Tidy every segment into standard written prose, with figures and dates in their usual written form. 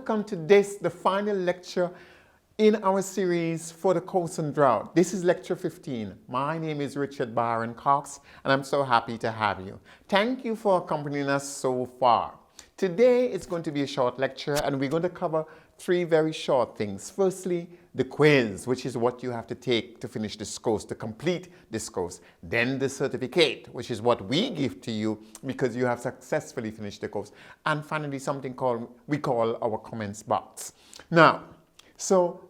welcome to this, the final lecture in our series for the Coast and Drought. This is lecture 15. My name is Richard Byron Cox, and I'm so happy to have you. Thank you for accompanying us so far. Today it's going to be a short lecture, and we're going to cover three very short things. Firstly, the quiz, which is what you have to take to finish this course, to complete this course. Then the certificate, which is what we give to you because you have successfully finished the course. And finally, something we call our comments box. Now, so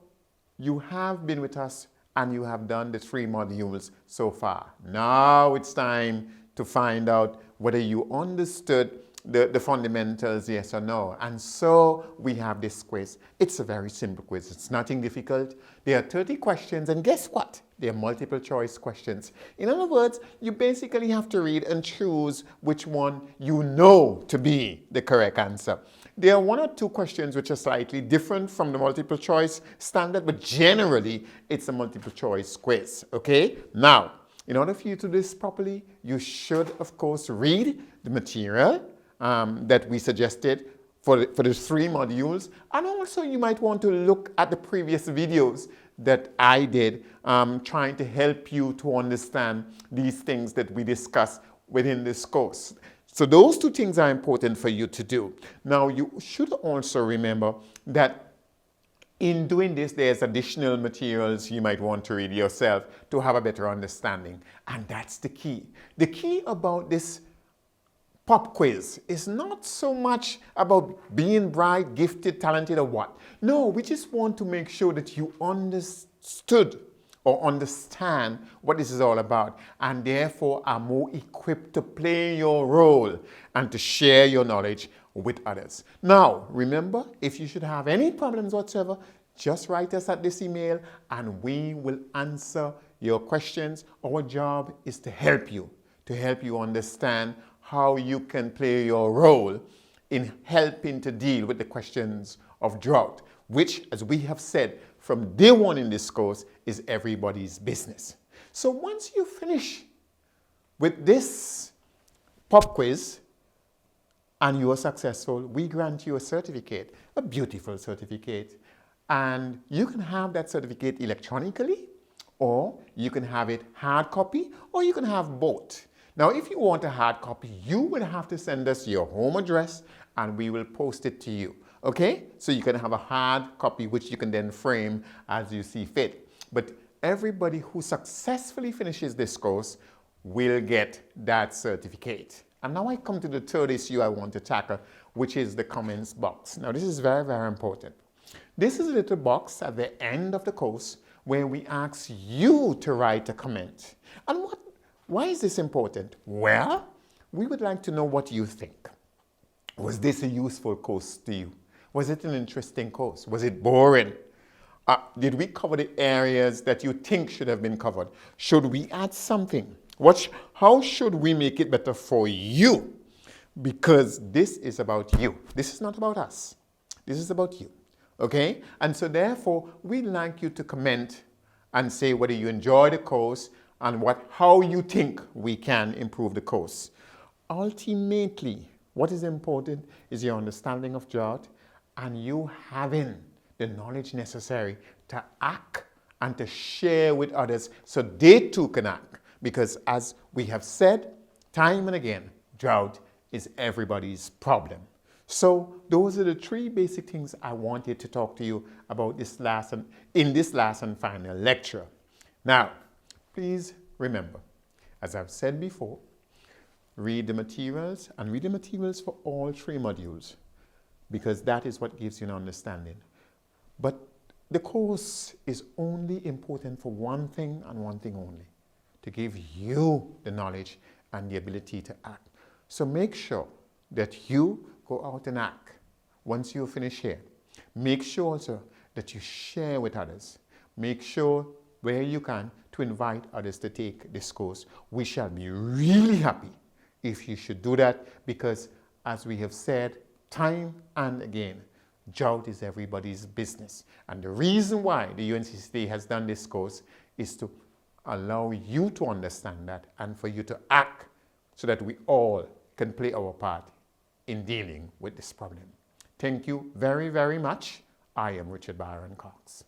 you have been with us and you have done the 3 modules so far. Now it's time to find out whether you understood the fundamentals, yes or no. And so we have this quiz. It's a very simple quiz. It's nothing difficult. There are 30 questions, and guess what? They are multiple choice questions. In other words, you basically have to read and choose which one you know to be the correct answer. There are 1 or 2 questions which are slightly different from the multiple choice standard, but generally it's a multiple choice quiz, okay? Now, in order for you to do this properly, you should, of course, read the material that we suggested for the 3 modules. And also you might want to look at the previous videos that I did trying to help you to understand these things that we discuss within this course. So those 2 things are important for you to do. Now you should also remember that in doing this, there's additional materials you might want to read yourself to have a better understanding. And that's the key. The key about this pop quiz is not so much about being bright, gifted, talented, or what. No, we just want to make sure that you understood or understand what this is all about, and therefore are more equipped to play your role and to share your knowledge with others. Now, remember, if you should have any problems whatsoever, just write us at this email and we will answer your questions. Our job is to help you understand how you can play your role in helping to deal with the questions of drought, which, as we have said from day 1 in this course, is everybody's business. So once you finish with this pop quiz and you are successful, we grant you a certificate, a beautiful certificate. And you can have that certificate electronically, or you can have it hard copy, or you can have both. Now, if you want a hard copy, you will have to send us your home address and we will post it to you, okay? So you can have a hard copy which you can then frame as you see fit. But everybody who successfully finishes this course will get that certificate. And now I come to the 3rd issue I want to tackle, which is the comments box. Now, this is very, very important. This is a little box at the end of the course where we ask you to write a comment. And why is this important? Well, we would like to know what you think. Was this a useful course to you? Was it an interesting course? Was it boring? Did we cover the areas that you think should have been covered? Should we add something? How should we make it better for you? Because this is about you. This is not about us. This is about you. Okay? And so therefore, we'd like you to comment and say whether you enjoy the course and how you think we can improve the course. Ultimately, what is important is your understanding of drought and you having the knowledge necessary to act and to share with others so they too can act. Because as we have said time and again, drought is everybody's problem. So those are the 3 basic things I wanted to talk to you about in this last and final lecture. Now, please remember, as I've said before, read the materials and read the materials for all 3 modules because that is what gives you an understanding. But the course is only important for one thing and one thing only, to give you the knowledge and the ability to act. So make sure that you go out and act once you finish here. Make sure also that you share with others. Make sure where you can to invite others to take this course. We shall be really happy if you should do that because, as we have said time and again, drought is everybody's business. And the reason why the UNCCD has done this course is to allow you to understand that and for you to act so that we all can play our part in dealing with this problem. Thank you very, very much. I am Richard Byron Cox.